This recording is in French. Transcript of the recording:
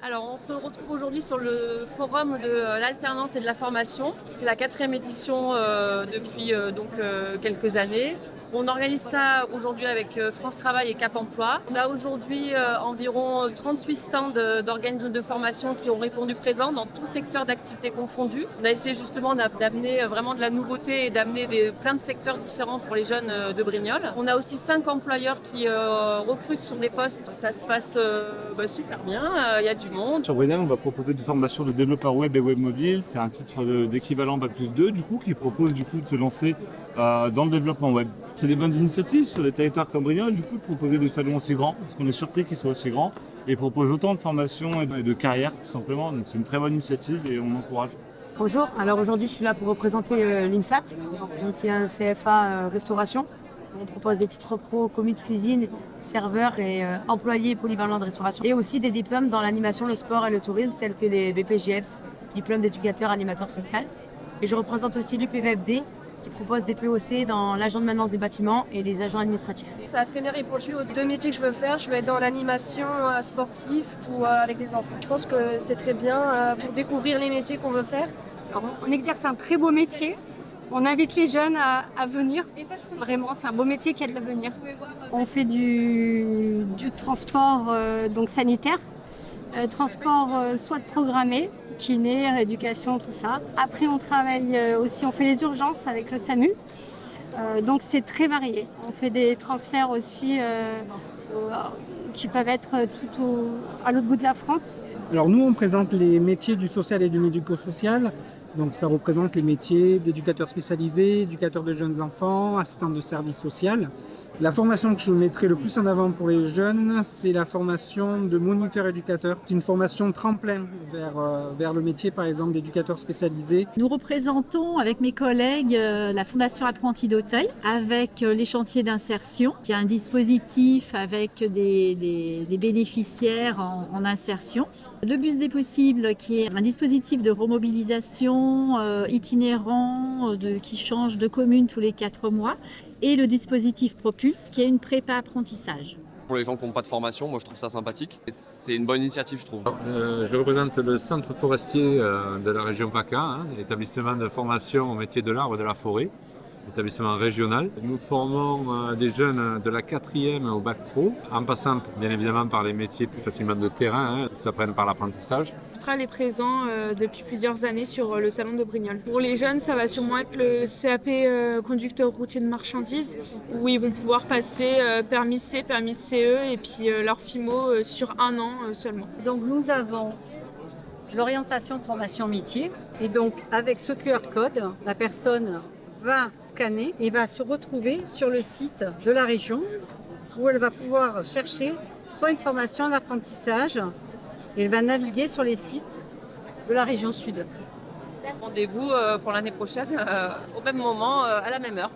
Alors, on se retrouve aujourd'hui sur le forum de l'alternance et de la formation. C'est la 4e édition depuis quelques années. On organise ça aujourd'hui avec France Travail et Cap Emploi. On a aujourd'hui environ 38 stands d'organismes de formation qui ont répondu présents dans tout secteur d'activité confondu. On a essayé justement d'amener vraiment de la nouveauté et d'amener plein de secteurs différents pour les jeunes de Brignoles. On a aussi 5 employeurs qui recrutent sur des postes. Ça se passe super bien, il y a du monde. Sur Brignoles, on va proposer des formations de développeur web et web mobile. C'est un titre d'équivalent Bac+2 du coup, qui propose du coup de se lancer dans le développement web. C'est des bonnes initiatives sur les territoires comme Brignoles, du coup, de proposer des salons aussi grands, parce qu'on est surpris qu'ils soient aussi grands, et proposent autant de formations et de carrières, tout simplement. Donc c'est une très bonne initiative et on encourage. Bonjour, alors aujourd'hui je suis là pour représenter l'IMSAT, donc qui est un CFA restauration. On propose des titres pro, commis de cuisine, serveur et employés polyvalents de restauration. Et aussi des diplômes dans l'animation, le sport et le tourisme, tels que les BPJEPS, diplôme d'éducateur animateur social. Et je représente aussi l'UPVFD, qui propose des POC dans l'agent de maintenance des bâtiments et les agents administratifs. Ça a très bien répondu aux 2 métiers que je veux faire. Je veux être dans l'animation sportive ou avec les enfants. Je pense que c'est très bien pour découvrir les métiers qu'on veut faire. Alors, on exerce un très beau métier. On invite les jeunes à venir. Vraiment, c'est un beau métier qui a de l'avenir. On fait du transport donc sanitaire, transport soit programmé, kiné, rééducation, tout ça. Après, on travaille aussi, on fait les urgences avec le SAMU. Donc, c'est très varié. On fait des transferts aussi qui peuvent être à l'autre bout de la France. Alors nous, on présente les métiers du social et du médico-social. Donc ça représente les métiers d'éducateur spécialisé, éducateur de jeunes enfants, assistant de service social. La formation que je mettrai le plus en avant pour les jeunes, c'est la formation de moniteur éducateur. C'est une formation tremplin vers le métier, par exemple, d'éducateur spécialisé. Nous représentons avec mes collègues la Fondation Apprentis d'Auteuil avec les chantiers d'insertion, qui est un dispositif avec des bénéficiaires en insertion. Le bus des possibles, qui est un dispositif de remobilisation itinérant qui change de commune tous les 4 mois. Et le dispositif Propulse, qui est une prépa apprentissage. Pour les gens qui n'ont pas de formation, moi je trouve ça sympathique. C'est une bonne initiative, je trouve. Je représente le centre forestier de la région PACA, l'établissement de formation au métier de l'arbre et de la forêt, établissement régional. Nous formons des jeunes de la 4e au bac pro, en passant bien évidemment par les métiers plus facilement de terrain, qui s'apprennent par l'apprentissage. Mistral est présent depuis plusieurs années sur le salon de Brignoles. Pour les jeunes, ça va sûrement être le CAP conducteur routier de marchandises, où ils vont pouvoir passer permis C, permis CE et puis leur FIMO sur 1 an seulement. Donc nous avons l'orientation de formation métier, et donc avec ce QR code, la personne va scanner et va se retrouver sur le site de la région où elle va pouvoir chercher soit une formation d'apprentissage et elle va naviguer sur les sites de la région sud. Rendez-vous pour l'année prochaine au même moment, à la même heure.